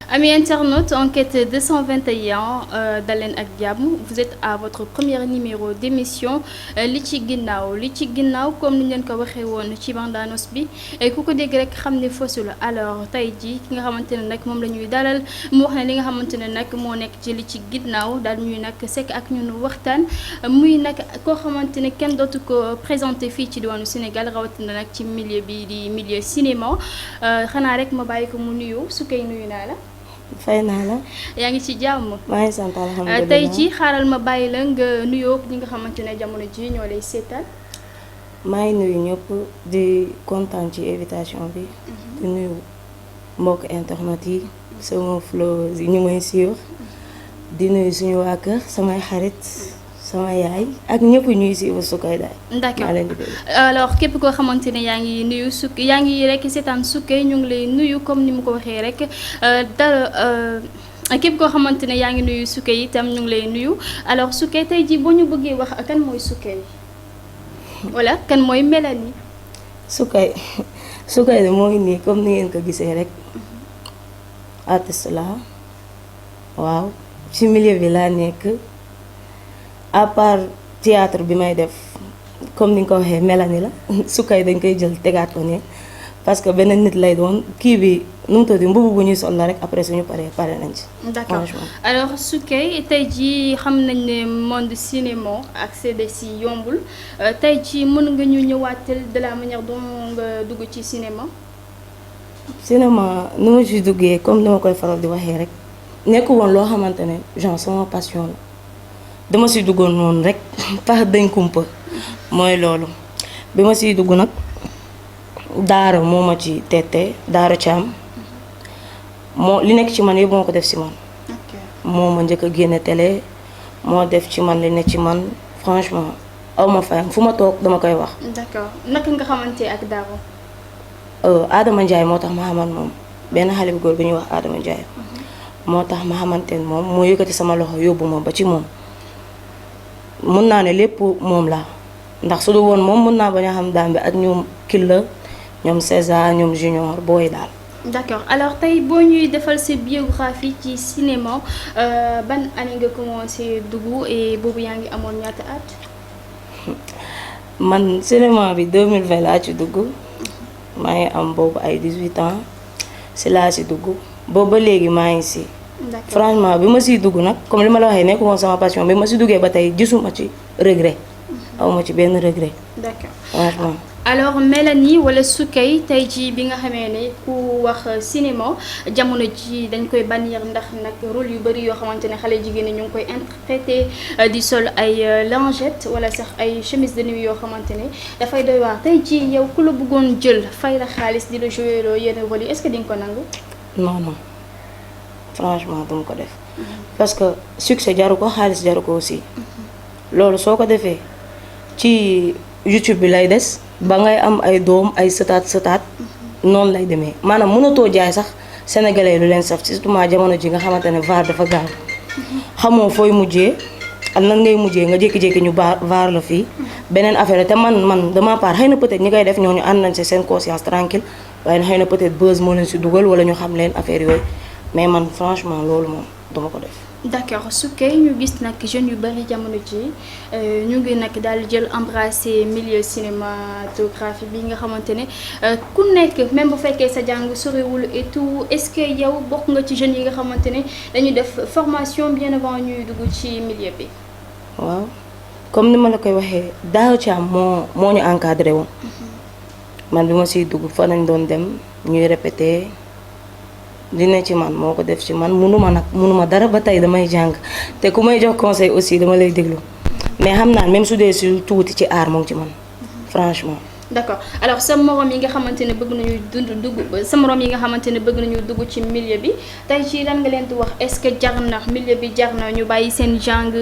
Amis internautes, enquête 221 dalen ak jàmm, vous êtes à votre premier numéro d'émission li ci ginnaaw comme ni leen ko waxee woon ci bande-annonce bi ku ko dégg rek xam ne fausse la. alors tey jii ki nga xamante ne nag moom la ñuy dalal mu wax ne li nga xamante ne nag moo nekk ci li ci ginnaaw daal ñuy nag sekk ak ñun waxtaan muy nag koo xamante ne kenn dootu ko présenté fii ci diwaanu Sénégal rawatina nag ci milieu bi di milieu cinéma xanaa rek ma bàyyi ko mu nuyu Soukeye nuyu naa la. fay naa la. yaa ngi ci jàmm. maa ngi sant alhamdulilah tey ci xaaral ma bàyyi la nga nuyoo ñi nga xamante ne jamono ji ñoo lay seetaan. maa ngi nuyu ñëpp di kontaan ci invitation bi. di nuyu mbokk internet yi sama flow yi ñu may suivre. di nuyu suñu waa kër samay xarit sama yaay ak ñëpp ñuy suivre Soukeye daal. d'accord alors képp koo xamante ne yaa ngi nuyu yaa ngi rek seetaan Soukeye ñu ngi lay nuyu comme ni mu ko waxee rek képp koo xamante ne yaa ngi nuyu Soukeye itam ñu ngi lay nuyu alors Soukeye tey jii boo ñu bëggee wax kan mooy Soukeye wala kan mooy Mélanie. Soukeye de mooy nii comme ni ngeen ko gisee rek artiste la waaw ci milieu bi laa nekk. à part théâtre bi may def comme ni nga ko waxee Mélanie la Soukeye dañ koy jël tegaat ko ne parce que benn nit lay doon kii bi nu mu tudd mbubu bu ñuy sol la rek après suñu pare nañ ci. d'accord alors Soukeye tey jii xam nañ ne monde cinéma accéder si yombul tey jii mën nga ñu ñëwaatal de la manière dont nga dugg ci cinéma. cinéma nu ma ci duggee comme ni ma koy faral di waxee rek nekku woon loo xamante ne genre sama passion la. dama si duggoon noonu rek par dañ kumpa mooy loolu bi ma siy dugg nag daara moo ma ci tete daara Thiam moo li nekk ci man yëpp moo ko def si man. moo ma njëkk a génne télé moo def ci man li nekk ci man franchement aw ma fayam fu ma toog dama koy wax. d'accord naka nga xamante ak Daro. Adama Ndiaye moo tax ma xaman moom benn xale bu góor bu ñuy wax Adama Ndiaye. moo tax ma xamante ne moom moo yëkkati sama loxo yóbbu ma ba ci moom. mën naa ne lépp moom la ndax su du woon moom mën naa bañ a xam Dambe ak ñoom Killa ñoom César ñoom Junior booy daal. d'accord alors tey boo ñuy defal sa biographie ci cinéma ban année nga commencé dugg et boobu yaa ngi amoon ñaata at. man cinéma bi 2020 laa ci dugg maa ngi am boobu ay 18 ans si laa si dugg boobu ba léegi maa ngi si. franchement bi ma siy dugg nag comme li ma la waxee nekku woon sama passion bi ma si duggee ba tey gisuma ci regret awma ci benn regret. d'accord franchement. alors Mélanie wala Soukeye tey jii bi nga xamee ne ku wax cinéma jamono ji dañ koy bannir ndax nag rôle yu bëri yoo xamante ne xale jigéen ñi ñu ngi koy interpréter di sol ay lingettes wala sax ay chemise de nuit yoo xamante ne dafay doy waar tey jii yow ku la bëggoon jël fay la xaalis di la jouer loo yenn rôle yi est-ce que di nga ko nangu. non franchement duma ko def parce que succès jaru ko xaalis jaru ko aussi loolu soo ko defee ci YouTube bi lay des ba ngay am ay doom ay sëtaat noonu lay demee maanaam mënatoo jaay sax sénégalais lu leen saf surtout jamono ji nga xamante ne vaar dafa gaaw xamoo fooy mujjee ak nan ngay mujjee nga jékki-jékki ñu vaar la fii beneen affaire te man dama part xëy na peut-être ñi koy def ñooñu ànd nañ ci seen conscience tranquille waaye xëy na peut-être buzz moo leen si dugal wala ñu xam leen affaire yooyu mais man franchement loolu moom duma ko def. d'accord Soukeye ñu gis nag jeunes yu bari jamono ji ñu ngi nag daal jël embrasser milieu cinématographie bi nga xamante ne ku nekk même bu fekkee sa jàng soriwul et tout est-ce que yow bokk nga ci jeunes yi nga xamante ne dañuy def formation bien avant ñuy dugg ci milieu bi. waaw comme ni ma la koy waxee Daaw Thiam moo ñu encadré woon. man bi ma siy dugg fa nañ doon dem ñuy répéter. dina ci man moo ko def ci man munuma dara ba tey damay jàng te ku may jox conseil aussi dama lay déglu mais xam naa même su dee si tuuti ci aar moom ci man franchement. d'accord alors sa morom yi nga xamante ne bëgg nañu bëgg nañu dugg ci milieu bi tey ci lan nga leen di wax est-ce que jar na milieu bi jar na ñu bàyyi seen jàng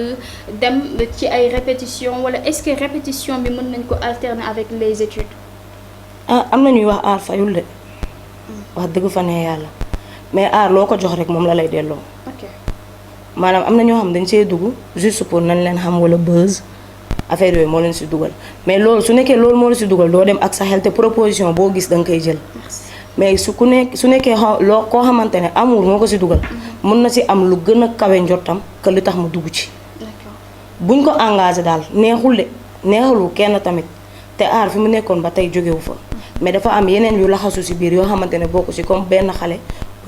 dem ci ay répétition wala est-ce que répétition bi mën nañ ko alterner avec les études. am na ñuy wax aar fayul de wax dëgg fa ne yàlla. mais aar loo ko jox rek moom la lay delloo. ok maanaam am na ñoo xam dañ see dugg juste pour nañ leen xam wala buzz affaire yooyu moo leen si dugal mais loolu su nekkee loolu moo la si dugal doo dem ak sa xel te proposition boo gis da nga koy jël mais su nekkee loo koo xamante ne amour moo ko si dugal mun na si am lu gën a kawe njottam que lu tax mu dugg ci buñ ko engagé daal neexul de neexulu kenn tamit te aar fi mu nekkoon ba tey jógewu fa mais dafa am yeneen yu laxasu si biir yoo xamante ne bokku si comme benn xale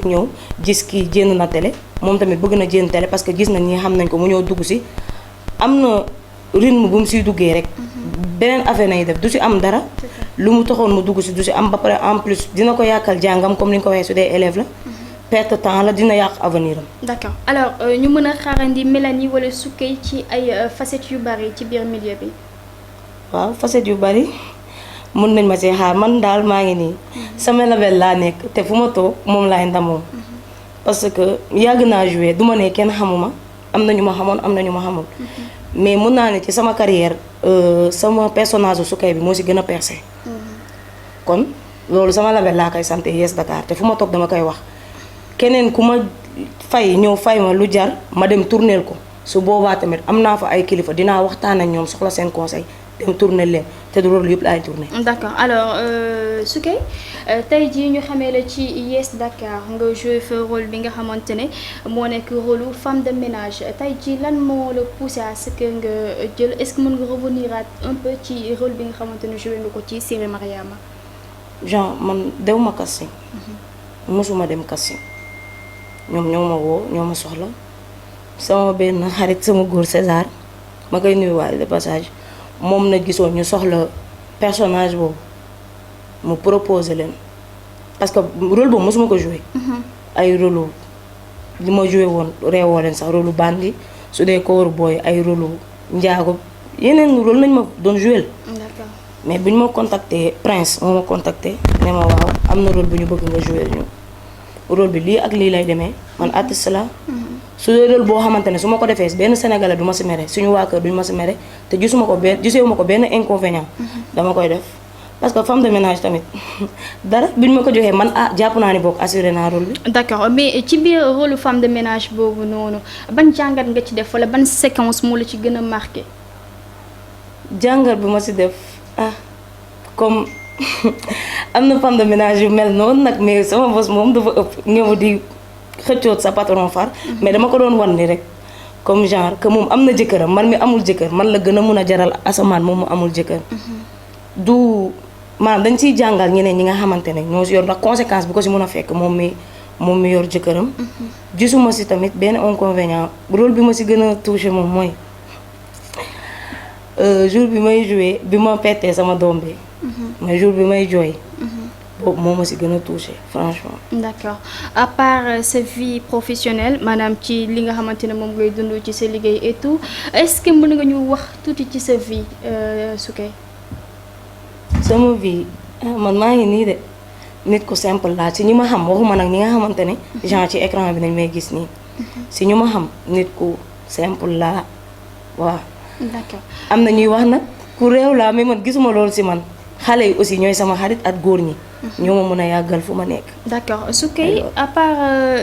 bu ñëw gis kii jénn na télé moom tamit bëgg na jénn télé parce que gis nañ ñi xam nañ ko mu ñëw dugg si am na rythme bu mu siy duggee rek beneen affaire nañu def du si am dara lu mu taxoon mu dugg si du si am ba pare en plus dina ko yàqal jàngam comme ni nga ko waxee su dee élève la perte temps la dina yàq avenir am. d'accord alors ñu mën a xaarandi Mélanie wala Soukeye ci ay facettes yu bari ci biir milieu bi. waaw facettes yu bari mun nañ ma see xaar man daal maa ngi nii sama label laa nekk te fu ma toog moom laay ndamoo parce que yàgg naa jouer du ma ne kenn xamuma am na ñu ma xamoon am na ñu ma xamul mais mun naa ne ci sama carrière sama personnage Soukeye bi moo si gën a percé kon loolu sama label laa koy sant Yes Dakar te fu ma toog dama koy wax keneen ku ma ñëw fay ma lu jar ma dem tourneel ko su boobaa tamit am naa fa ay kilifa dinaa waxtaan ak ñoom soxla seen conseil dem tourneel leen te du rôle yëpp laay tourné. d'accord alors Soukeye tey jii ñu xamee la ci Yes Dakar nga joué fa rôle bi nga xamante ne moo nekk rôle femme de ménage tey jii lan moo la poussé à ce que nga jël est-ce que mën nga revenir un peu ci rôle bi nga xamante ne joué nga ko ci série Mariama. genre man dew ma casting mosuma dem casting ñoom ñoo ma woo ñoo ma soxla sama benn xarit sama góor César ma koy nuyuwaale de passage moom na gisoon ñu soxla personnage boobu mu proposé leen parce que rôle boobu mosuma ko joué ay rôle li ma joué woon reewoo leen sax rôle bandi su dee ko war booy ay rôle njaago yeneen rôle nañ ma doon joué mais bu ñu ma contacté Prince moo ma contacté ne ma waaw am na rôle bu ñu bëgg nga joué ñu rôle bi lii ak lii lay demee man artiste la su dee rôle boo xamante ne su ma ko defee benn sénégalais du ma si mere suñu waa kër duñu ma si mere te gisuma ko benn inconvénient dama koy def parce que femme de ménage tamit dara bi ñu ma ko joxee man jàpp naa ni boog assuré naa rôle bi. d'accord mais ci biir rôle femme de ménage boobu noonu ban jàngat nga ci def wala ban séquence moo la ci gën a marqué. jàngat bi ma si def comme am na femme de ménage yu mel noonu nag mais sama bos moom dafa ëpp ñëw di xëccoot sa patron far mais dama ko doon wan ni rek comme genre que moom am na jëkkëram man mi amul jëkkër man la gën a mun a jaral asamaan moom mu amul jëkkër du maanaam dañ ciy jàngal ñeneen ñi nga xamante ne ñoo si yor ndax conséquence bu ko si mun a fekk moom mi yor jëkkëram gisuma si tamit benn inconvénient rôle bi ma si gën a touché moom mooy jour bi may joué bi ma pettee sama doom bi mais jour bi may jooy boobu moo ma si gën a touché franchement. d'accord à part sa vie professionnelle maanaam ci li nga xamante ne moom ngay dund ci sa liggéey et tout est-ce que mën nga ñu wax tuuti ci sa vie Soukeye. sama vie man maa ngi nii de nit ku simple laa ci ñi ma xam waxuma nag ñi nga xamante ne genre ci écran bi nañ may gis nii si ñu ma xam nit ku simple laa waaw. d'accord am na ñuy wax nag ku réew laa mais man gisuma loolu si man xale yi aussi ñooy sama xarit ak góor ñi. ñoo ma mën a yàggal fu ma nekk. d'accord Soukeye à part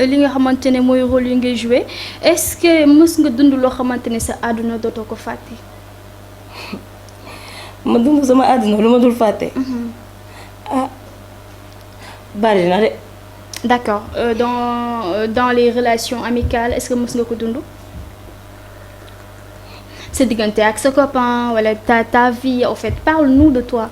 li nga xamante ne mooy rôle yi ngay joué est-ce que mës nga dund loo xamante ne sa àdduna dootoo ko fàtte. ma dund sama àdduna lu ma dul fàtte. bari na de. d'accord dans les relations amicales est-ce que mës nga ko dund. sa diggante ak sa copain wala ta vie en fait parle-nous de toi.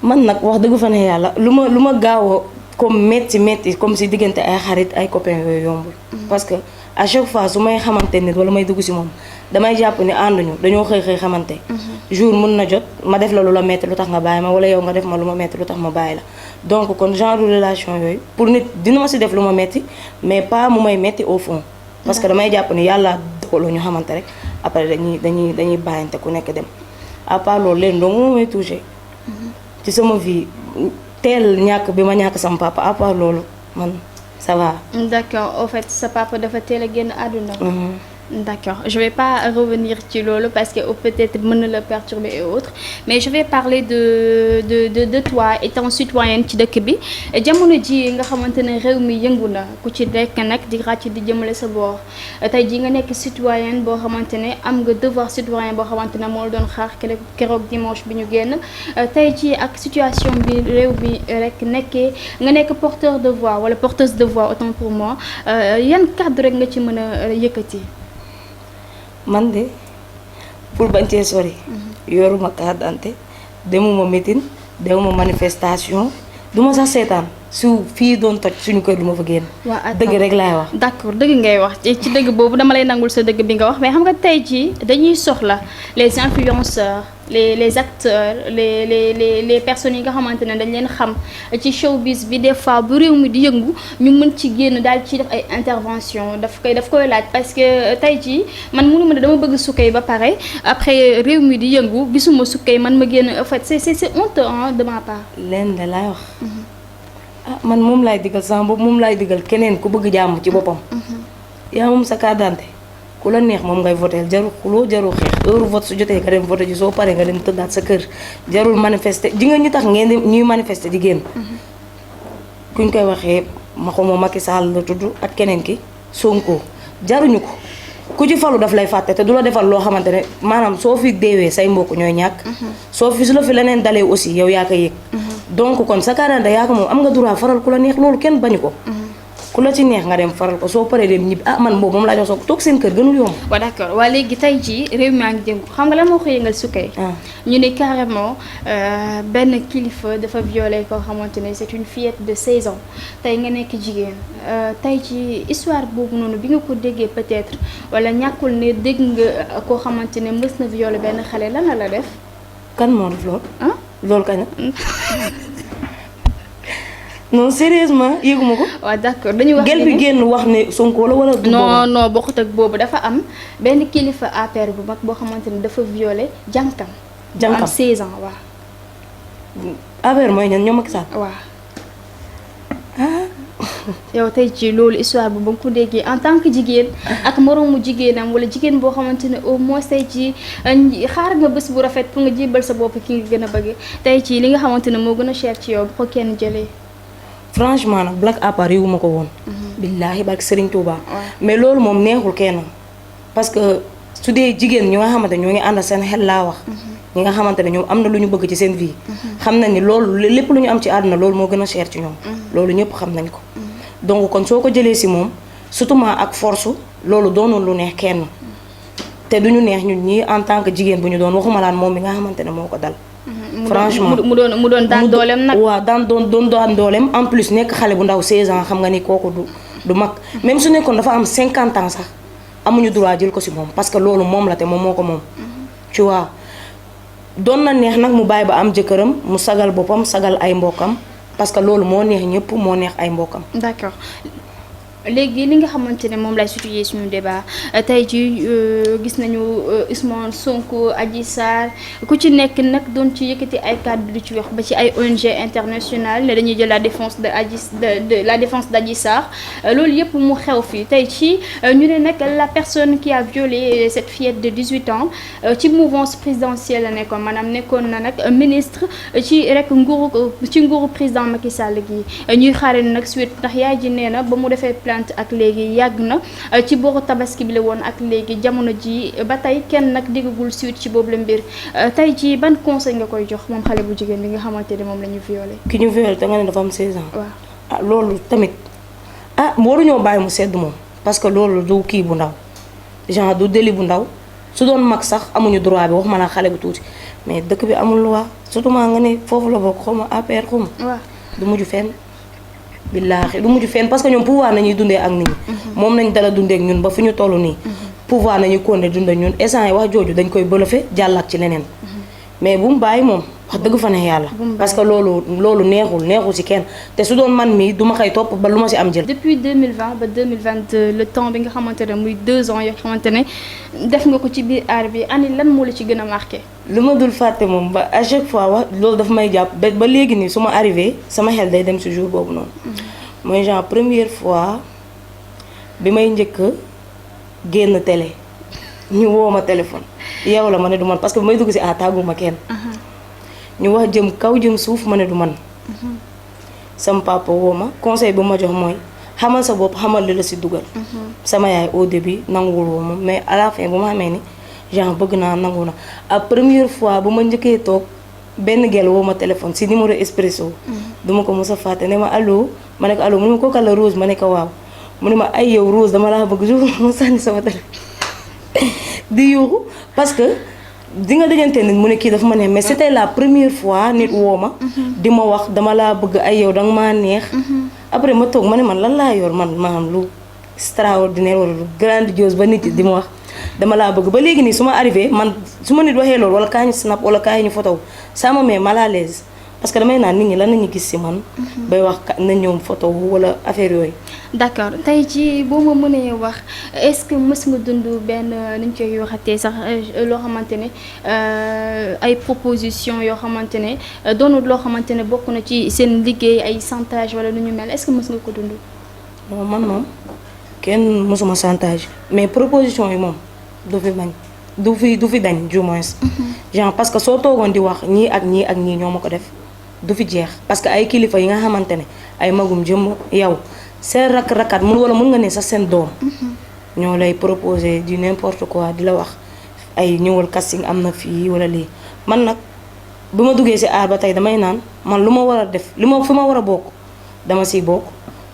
man nag wax dëgg fa ne yàlla lu ma gaaw a comme métti comme si diggante ay xarit ay copains yooyu yombul. parce que à chaque fois su may xamante nit wala may dugg si moom damay jàpp ni ànduñu dañoo xëy xamante. jour mun na jot ma def la lu la metti lu tax nga bàyyi ma wala yow nga def ma lu ma metti lu tax ma bàyyi la donc kon genre relation yooyu pour nit dina ma si def lu ma metti mais pas mu may metti au fond. parce que damay jàpp ni yàlla dogaloo ñu xamante rek après dañuy bàyyante ku nekk dem à part loolu leen dong moo may touché. ci sama vie teel ñàkk bi ma ñàkk sama papa à part loolu man ça va. d'accord au fait sa papa dafa teel a génn àdduna. D'accord, je vais pas revenir sur lolo parce que peut-être mën na la perturber et autres, mais je vais parler de toi étant citoyenne ci dëkk bi jamono ji nga xamante ne réew mi yëngu na ku ci nekk nag di ràcc di jëmale sa boor tey ji nga nekk citoyenne boo xamante ne am nga devoir citoyen boo xamante ne moo la doon xaar keroog dimanche bi ñu génn tey ci ak situation bi réew bi rek nekkee nga nekk porteur de voix wala porteuse de voix autant pour moi yan kàddu rek nga ci mën a yëkkati. man de pour bañ cee sori. yoruma carte d'identité demuma meeting demuma manifestation duma sax seetaan su fii doon toj suñu kër duma fa génn. dëgg rek laay wax. d'accord dëgg ngay wax ci dëgg boobu dama lay nangul sa dëgg bi nga wax mais xam nga tey jii dañuy soxla les influenceurs les acteurs les personnes yi nga xamante ne dañ leen xam ci showbiz bi des fois bu réew mi di yëngu ñu mën ci génn daal ci def ay intervention daf koy laaj parce que tey jii man mënuma ne dama bëgg Soukeye ba pare après réew mi di yëngu gisuma Soukeye man ma génn en fait c'est honteux de ma part. leen de laay wax. man moom laay digal sama bopp moom laay digal keneen ku bëgg jàmm ci boppam. yaa moom sa carte d'identité ku la neex moom ngay voté jarul xuloo jarul xeex heure vote su jotee nga dem voté ji soo paree nga dem tëddaat sa kër jarul manifester ji nga ñu tax ngeen ñuy manifester di génn. kuñ koy waxee ma xaw ma Macky Sall la tudd ak keneen ki Sonko jaruñu ko ku ci falu daf lay fàtte te du la defal loo xamante ne maanaam soo fi deewee say mbokk ñooy ñàkk. soo fi su la fi leneen dalee aussi yow yaa koy yëg. donc kon sa carte d'identité yaa ko moom am nga droit faral ku la neex loolu kenn bañu ko. ku la ci neex nga dem faral ko soo paree dem ñibbi man boobu moom laa jox soo toog seen kër gënul yomb. waaw d'accord waaye léegi tey jii réew mi a ngi jëngu xam nga lan moo ko yëngal Soukeye. ñu ne carrément benn kilifa dafa violé koo xamante ne c'est une fillette de 16 ans tey nga nekk jigéen tey ci histoire boobu noonu bi nga ko déggee peut-être wala ñàkkul ne dégg nga koo xamante ne mës na violé benn xale lan la def. kan moo def loolu. loolu kañ la. non sérieusement yëguma ko. waaw d'accord dañuy wax gel bi génn wax ne Sonko la wala. non bokkut ak boobu dafa am benn kilifa APR bu mag boo xamante ne dafa violé jànkam. am 16 ans waaw. APR mooy ñan ñoom ak sax. waaw. yow tey ci loolu histoire bu ba nga ko déggee en tant que jigéen. ak moroomu jigéenam wala jigéen boo xamante ne au moins tey ci xaar nga bés bu rafet pour nga jébal sa bopp ki nga gën a bëgg tey ci li nga xamante ne moo gën a cher ci yow bu ko kenn jëlee. franchement nag Black Apart yu ma ko woon. billaahi barke Serigne Touba. mais loolu moom neexul kenn parce que su dee jigéen ñi nga xamante ñoo ngi ànd seen xel laa wax. ñi nga xamante ne ñoom am na lu ñu bëgg ci seen vie. xam nañ ni loolu lépp lu ñu am ci àdduna loolu moo gën a cher ci ñoom. loolu ñëpp xam nañ ko. donc kon soo ko jëlee si moom surtout ak force loolu doonoon lu neex kenn te du ñu neex ñun ñii en tant que jigéen bu ñu doon waxuma laan moom mi nga xamante ne moo ko dal. franchement mu doon daan dooleem nag. waaw doon daan dooleem en plus nekk xale bu ndaw 16 ans xam nga ni kooku du mag même su nekkoon dafa am 50 ans sax amuñu droit jël ko si moom parce que loolu moom la te moom moo ko moom. tu vois doon na neex nag mu bàyyi ba am jëkkëram mu sagal boppam sagal ay mbokkam parce que loolu moo neex ñëpp moo neex ay mbokkam. d'accord. léegi li nga xamante ne moom lay situé suñu débat tey ji gis nañu Ousmane Sonko Adji Sarr ku ci nekk nag doon ci yëkkati ay kàddu di ci wax ba ci ay ONG internationale ne dañuy jël la défense la défense d'Adji Sarr loolu yëpp mu xew fii tey ci ñu ne nag la personne qui a violé cette fillette de 18 ans ci mouvance présidentielle la nekkoon maanaam nekkoon na nag ministre ci rek nguuru président Macky Sall gi ñuy xaare nag suite ndax yaay ji nee na ba mu defee ak léegi yàgg na ci booru tabaski bi la woon ak léegi jamono ji ba tey kenn nag déggagul suite ci boobu la mbir tey ci ban conseil nga koy jox moom xale bu jigéen bi nga xamante ne moom la ñu violé. ki ñu violé te nga ne dafa am 16 ans. waaw loolu tamit waruñoo bàyyi mu sedd moom parce que loolu du kii bu ndaw genre du délit bu ndaw su doon mag sax amuñu droit bi waxuma la xale bu tuuti mais dëkk bi amul loi surtout maa nga ne foofu la bokk xaw ma APR xaw ma. waaw du mujj fenn. billaahi du mujj fenn parce que ñoom pouvoir nañuy dundee ak nit ñi. moom nañ dala dundee ak ñun ba fu ñu toll nii. pouvoir nañu continuer dundee ñun instant yi wax jooju dañ koy bëlëfe jàllaat ci leneen. mais bu mu bàyyi moom wax dëgg fa ne yàlla. parce que loolu neexul ci kenn te su doon man mii du ma xëy topp ba lu ma si am jël. depuis 2020 ba 2022 le temps bi nga xamante ne muy 2 ans yoo xamante ne def nga ko ci biir aar bi ani lan moo la ci gën a marqué. lu ma dul fàtte moom ba à chaque fois wax loolu dafa may jàpp ba léegi nii su ma arrivé sama xel day dem si jour boobu noonu. mooy genre première fois bi may njëkk génn télé ñu woo ma téléphone yow la ma ne du man parce que bu may dugg si tàgguma kenn. ñu wax jëm kaw jëm suuf ma ne du man. sama papa woo ma conseil bu ma jox mooy xamal sa bopp xamal li la si dugal. sama yaay au début nanguwul woo ma mais à la fin bu ma xamee ni genre bëgg naa nangu na à première fois bu ma njëkkee toog benn gel woo ma téléphone si numéro expresso. duma ko mos a fàtte ne ma allo ma ne ko allo mu ne ma kooku la Rose ma ne ko waaw mu ne ma ay yow Rose dama laa bëgg jour ma sànni sama téléphone di yuuxu parce que di nga dajante nit mu ne kii dafa ma neex mais c'était la première fois nit woo ma. di ma wax dama laa bëgg ay yow danga maa neex. après ma toog ma ne man lan laa yor man maanaam lu extraordinaire wala lu grandiose ba nit di ma wax dama laa bëgg ba léegi nii su ma arrivé man su ma nit waxee loolu wala kaa ñu snap wala kaa ñu photo ça me met mal à l'aise parce que damay naan nit ñi lan nañu gis si man. bay wax na ñoom photo wala affaire yooyu. d'accord tey ci boo ma mënee wax est-ce que mës nga dund benn niñ koy waxatee sax loo xamante ne ay proposition yoo xamante ne doonul loo xamante ne bokk na ci seen liggéey ay chantage wala nu ñu mel est-ce que mës nga ko dund. non man moom kenn mësuma chantage mais proposition yi moom du fi bañ du fi dañ du moins. genre parce que soo toogoon di wax ñii ak ñii ak ñii ñoo ma ko def du fi jeex parce que ay kilifa yi nga xamante ne ay magum jëm yow. seen rakk-rakkaat mun wala mun nga ne sax seen doom ñoo lay proposer du n'importe quoi di la wax ay ñëwal casting am na fii wala lii man nag bu ma duggee ci aar ba tey damay naan man lu ma war a def li ma fu ma war a bokk dama ciy bokk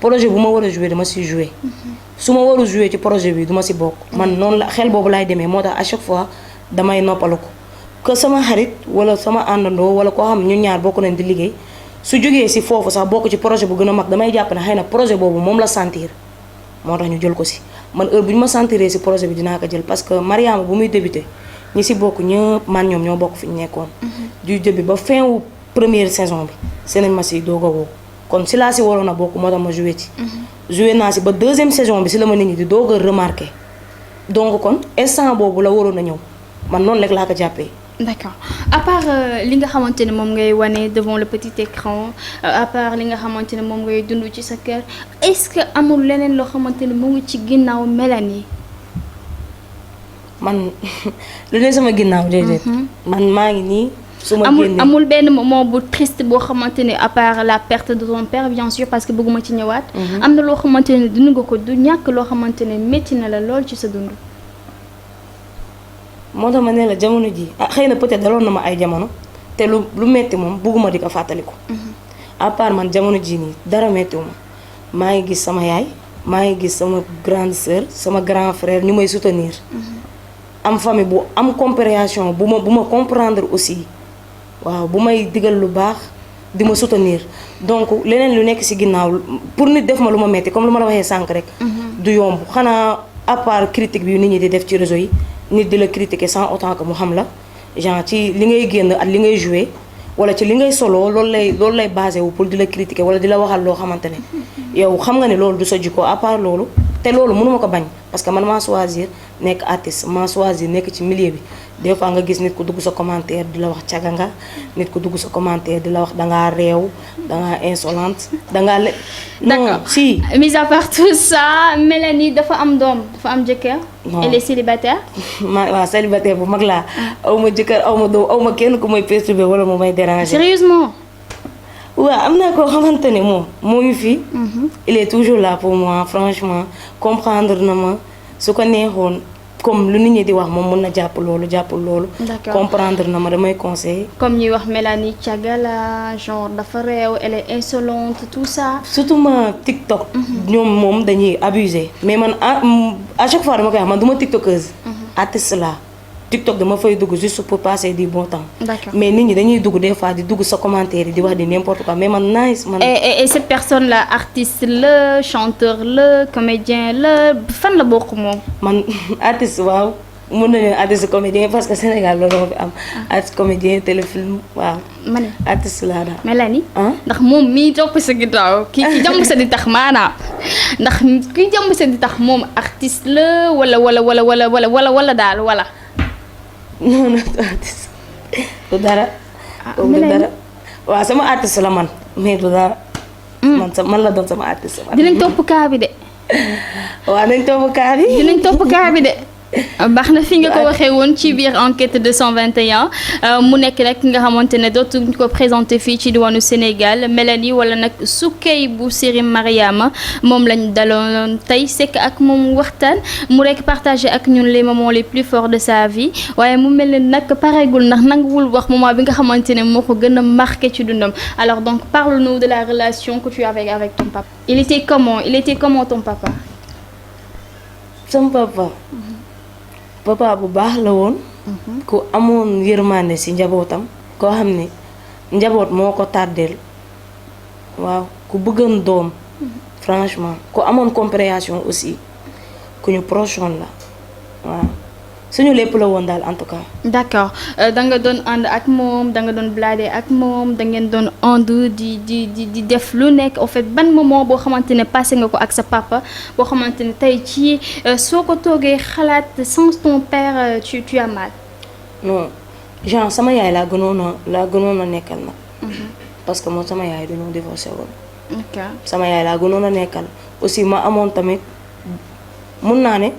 projet bu ma war a jouer dama ciy jouer su ma warul jouer ci projet bi duma ci bokk man noonu la xel boobu laay demee moo tax à chaque fois damay noppalu ko que sama xarit wala sama àndandoo wala koo xam ñu ñaar bokk nañ di liggéey su jógee si foofu sax bokk ci projet bu gën a mag damay jàpp ne xëy na projet boobu moom la sentir moo tax ñu jël ko si man heure bu ñu ma sentiree si projet bi dinaa ko jël parce que Mariama bu muy débuté ñi si bokk ñëpp man ñoom ñoo bokk fi ñu nekkoon. du début ba fin wu première saison bi si nañ ma si doog a woo kon si laa si waroon a bokk moo tax ma joué ci. joué naa si ba deuxième saison bi si la ma nit ñi di doog a remarqué donc kon instant boobu la waroon a ñëw man noonu rek laa ko jàppee. d'accord à part li nga xamante ne moom ngay wane devant le petit écran à part li nga xamante ne moom ngay dund ci sa kër est-ce que amul leneen loo xamante ne mu ngi ci ginnaaw Mélanie. man lu ne sama ginnaaw déedéet. man maa ngi nii. su ma génnee amul benn moment bu triste boo xamante ne à part la perte de ton père bien sûr parce que bëgguma ci ñëwaat. am na loo xamante ne dund nga ko du ñàkk loo xamante ne métti na la lool ci sa dund. moo tax ma ne la jamono ji xëy na peut-être daloon na ma ay jamono te lu metti moom bugguma di ko fàttaliku. à part man jamono ji nii dara mettiwuma maa ngi gis sama yaay maa ngi gis sama grande sœur sama grand frère ñu may soutenir. am famille bu am compréhension bu ma comprendre aussi waaw bu may digal lu baax di ma soutenir donc leneen lu nekk ci ginnaaw pour nit def ma lu ma metti comme lu ma la waxee sànq rek. du yomb xanaa à part critique bi nit ñi di def ci réseau yi. nit di la critiquer sans autant que mu xam la genre ci li ngay génn ak li ngay jouer wala ci li ngay solo loolu lay basé wu pour di la critiquer wala di la waxal loo xamante ne yow xam nga ne loolu du sa jikko à part loolu te loolu mënuma ko bañ parce que man maa choisir nekk artiste maa choisir nekk ci milieu bi des fois nga gis nit ku dugg sa commentaire di la wax caga nga nit ku dugg sa commentaire di la wax dangaa réew dangaa insolente dangaa le non si mis à part tout ça Mélanie dafa am doom dafa am jëkkër. elle est célibataire. waaw célibataire bu mag laa. aw ma jëkkër aw ma doom aw ma kenn ku may perturber wala mu may déranger. sérieusement. waaw am naa koo xamante ne moom moo ngi fi. il est toujours là pour moi franchement comprendre na ma su ko neexoon comme lu nit ñi di wax moom mën na jàppul loolu. d'accord comprendre na ma damay conseiller. comme ñuy wax Mélanie cagala genre dafa réew elle est insolente tout ça. surtout ma TikTok. ñoom moom dañuy abuser mais man à chaque fois dama koy wax man du ma tiktokeuse. artiste la TikTok dama fay dugg juste pour passer du bon temps. d'accord mais nit ñi dañuy dugg des fois di dugg sa commentaire yi di wax di n'importe quoi mais man nice man. et cette personne là artiste la chanteur la comédien la fan la bokk moom. man artiste waaw mën nañu artiste comédien parce que Sénégal loolu moo fi am. artiste comédien téléfilm waaw. ma ne artiste laa daal. Mélanie. ndax moom mii topp sa ginnaaw ki jàmm sa di tax maanaam ndax ki jàmm sa di tax moom artiste la wala daal wala. non artiste du dara. du dara waaw sama artiste la man mais du dara. man la doon sama artiste. dinañ topp kaa bi de. waaw nañ topp kaa bi. dinañ topp kaa bi de. baax na fi nga ko waxee woon ci biir enquête 221 mu nekk nag ki nga xamante ne dootuñ ko présenté fii ci diwaanu Sénégal Mélanie wala nag Soukey bu série Mariama moom lañ daloon tey sekk ak moom waxtaan mu rek partagé ak ñun les moments les plus forts de sa vie waaye mu mel ne nag pareegul ndax nanguwul wax moment bi nga xamante ne moo ko gën a marqué ci dundam alors donc parle-nous de la relation que tu avais avec ton papa. Il était comment ton papa. Sama papa bu baax la woon. ku amoon yërmande ci njabootam. koo xam ne njaboot moo ko tàddeel waaw ku bëggoon doom. franchement ku amoon compréhension aussi ku ñu prochoon la waaw suñu lépp la woon daal en tout cas. d'accord da nga doon ànd ak moom da nga doon blader ak moom da ngeen doon ànd di def lu nekk en fait ban moment boo xamante ne passé nga ko ak sa papa boo xamante ne tey ci soo ko toogee xalaat sans ton père tu as mal. non genre sama yaay laa gënoon a nekkal nag. parce que moom sama yaay dañoo divorcé woon. ok sama yaay laa gënoon a nekkal aussi ma amoon tamit mun naa ne.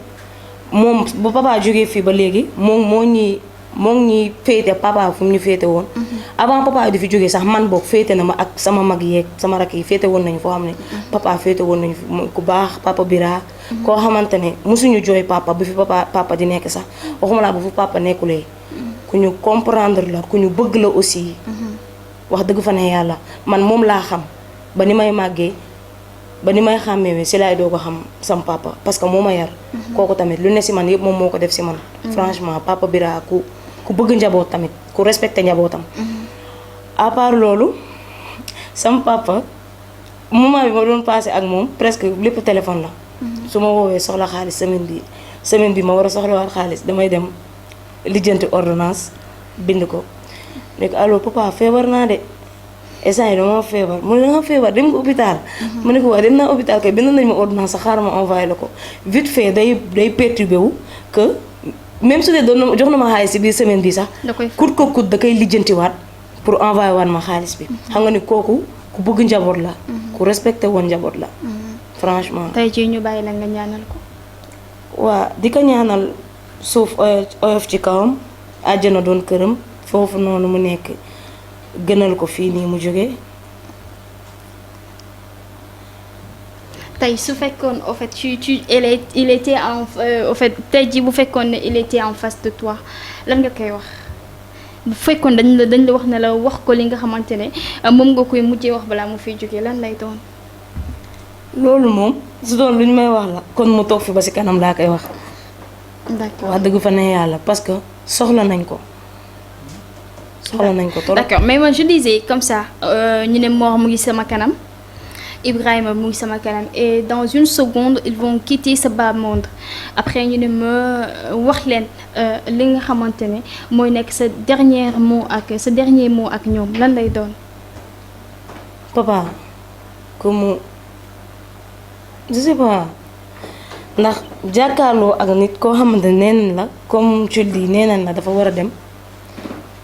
moom bu papa jógee fii ba léegi moo ñuy féete papa fu mu ñu féete woon. avant papa di fi jógee sax man boog féete na ma ak sama mag yeeg sama rakk yi féete woon nañu foo xam ne. papa féete woon nañu ku baax papa Bira. koo xamante ne mosuñu jooy papa bu fi papa di nekk sax waxuma laa bu fi papa nekkulee. ku ñu comprendre la ku ñu bëgg la aussi. wax dëgg fa ne yàlla man moom laa xam ba ni may màggee. ba ni may xàmmee si laay doo ko xam sam papa parce que moo ma yar. kooku tamit lu ne si man yëpp moom moo ko def si man. franchement papa Bira ku bëgg njaboot tamit ku respecté njabootam. à part loolu sam papa moment bi ma doon passé ak moom presque lépp téléphone la. su ma woowee soxla xaalis semaine bi ma war a soxlawaat xaalis damay dem lijjanti ordonnance bind ko ne ko allo papa feebar naa de. instant yi dama feebar mu ne danga feebar dem nga hôpital. mu ne ko waa dem naa hôpital kay bind nañ ma ordonnance sax xaaral ma envoyé la ko vite fait day perturbé wu que même su dee doon jox na ma xaalis si biir semaine bi sax. kut ko kut da koy lijjantiwaat pour envoyé waat ma xaalis bi. xam nga ni kooku ku bëgg njaboot la. ku respecté woon njaboot la. franchement. tey jii ñu bàyyi la nga ñaanal ko. waa di ko ñaanal suuf oyof ci kawam àjjana doon këram foofu noonu mu nekk. gënal ko fii nii mu jógee. tey su fekkoon en fait il était en fait tey jii bu fekkoon ne il était en face de toi lan nga koy wax bu fekkoon dañ la wax ne la wax ko li nga xamante ne moom nga koy mujjee wax balaa mu fiy jógee lan lay doon. loolu moom su doon lu ñu may wax la kon mu toog fi ba ci kanam laa koy wax. d'accord wax dëgg fa ne yàlla parce que soxla nañ ko. D'accord, mais moi je disais comme ça ñu ne Mor mu ngi sama kanam Ibrahima mu ngi sama kanam et dans une seconde ils vont quitter ce bas monde après ñu ne ma wax leen li nga xamante ne mooy nekk sa dernier mot ak ñoom lan lay doon. papa comme je sais pas ndax jàkkaarloo ak nit koo xamante ne neenañ la comme tu le dis neenañ la dafa war a dem.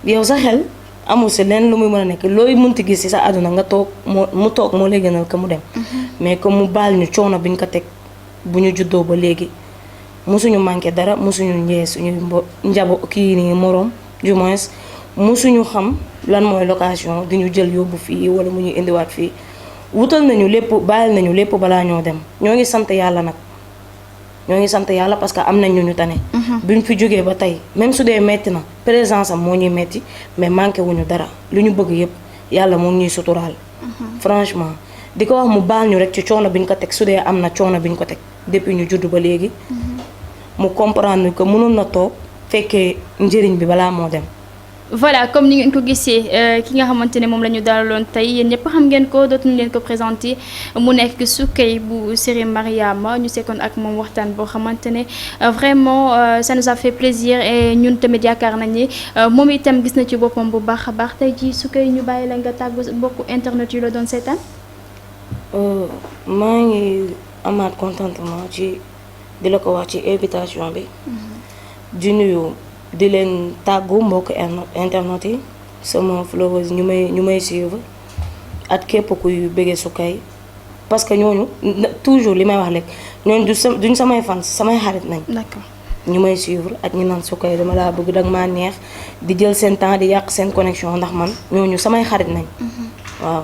yow sa xel amul si leen lu muy mën a nekk looy mënti gis ci sa àdduna nga toog mu toog moo lay gënal que mu dem. mais que mu baal ñu coono bi ñu ko teg bu ñu juddoo ba léegi mosuñu manqué dara mosuñu ñëwee suñu kii nii moroom du moins mosuñu xam lan mooy location di ñu jël yóbbu fii wala mu ñuy indiwaat fii wutal nañu lépp bàyyil nañu lépp balaa ñoo dem ñoo ngi sant yàlla nag. ñoo ngi sant yàlla parce que am nañ ñu tane. buñ fi jógee ba tey même su dee metti na présence am moo ñuy metti mais manqué wuñu dara lu ñu bëgg yëpp yàlla moo ñuy suturaal. franchement di ko wax mu baal ñu rek ci coono bi ñu ko teg su dee am na coono bi ñu ko teg depuis ñu judd ba léegi. mu comprendre que mënoon na toog fekkee njëriñ bi balaa moo dem. voilà comme ni ngeen ko gisee ki nga xamante ne moom la ñu dalaloon tey yéen ñëpp xam ngeen ko dootuñu leen ko présenté mu nekk Soukey bu série Mariama ñu sekkoon ak moom waxtaan boo xamante ne vraiment ça nous a fait plaisir et ñun tamit yaakaar nañ ni moom itam gis na ci boppam bu baax a baax tey jii Soukey ñu bàyyi la nga tàggu mbokku internet yu la doon seetaan. maa ngi amaat contentement ci di la ko wax ci invitation bi. di nuyu. di leen tàggu mbokk internet yi sama followers ñu may suivre ak képp kuy bëggee Soukey parce que ñooñu toujours li may wax léegi ñooñu duñ samay fans samay xarit nañ. d'accord. ñu may suivre ak ñu naan Sukay dama laa bëgg danga maa neex di jël seen temps di yàq seen connexion ndax man ñooñu samay xarit nañ. waaw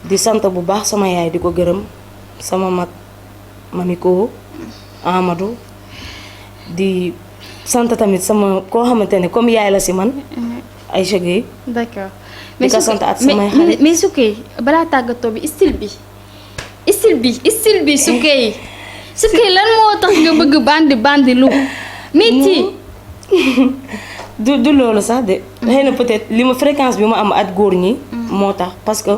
di sant bu baax sama yaay di ko gërëm sama mag mami ko Amadou di sant tamit sama koo xamante ne comme yaay la si man. Aïcha Gueye. d'accord di ko sant ak samay xarit mais Sukay balaa tàggatoo bi style bi Sukay lan moo tax nga bëgg bandi lu métti. du loolu sax de. xëy na peut-être li ma fréquence bi ma am at góor ñi. moo tax parce que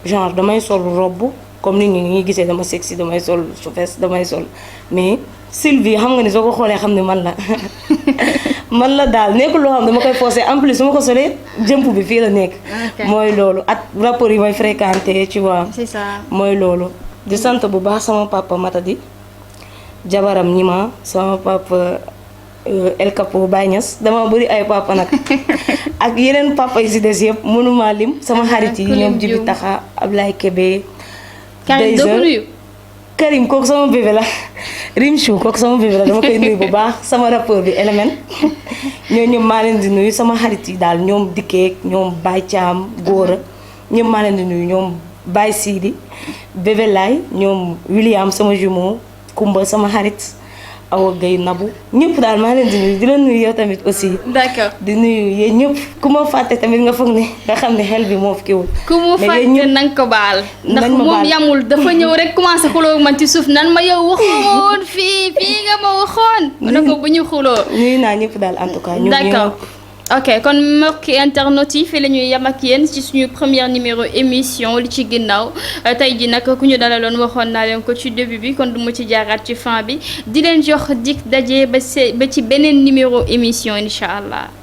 genre damay sol robe comme nit ñi ngi gisee dama sexy damay sol chauffesse damay sol mais Sylvie xam nga ni soo ko xoolee xam ne man la man la daal nekkul loo xam dama koy forcer en plus su ma ko solee jëmp bi fii la nekk. mooy loolu at rapport yi may fréquenté tu vois. c'est ça mooy loolu. di sant bu baax sama papa Matadi jabaram ñima sama papa El Capo Baye Niass dama bëri ay papa nag ak yeneen papa yi si des yëpp mënuma lim sama xarit yi ñoom Jibi Taxa Ablaye Kébé Karim kooku sama bébé la Rimchou kooku sama bébé la dama koy nuyu bu baax sama rappeur bi Element ñooñu maa leen di nuyu sama xarit yi daal ñoom Dikkeek ñoom Baye Thiam Góora ñëpp maa leen di nuyu ñoom Baye Sidi Bébé Laay ñoom William sama jumeau Kumba sama xarit Awa Gueye Nabou ñëpp daal maa leen di nuyu di la nuyu yow tamit aussi. d'accord di nuyu yéen ñëpp ku ma fàtte tamit nga foog ne nga xam ne xel bi moo fi kiwul. ku mu fàtte na nga ko baal. ndax moom yamul dafa ñëw rek commencé xuloo man ci suuf nan ma yow waxoo ma woon fii nga ma waxoon. na ko bu ñu xuloo. nuyu naa ñëpp daal en tout cas. d'accord. ok kon mbokki internautes yi fii la ñuy yem ak yéen ci suñu première numéro émission li ci ginnaaw tey ji nag ku ñu dalaloon waxoon naa leen ko ci début bi kon du ma ci jaaraat ci fin bi di leen jox dig daje ba ci beneen numéro émission incha allah.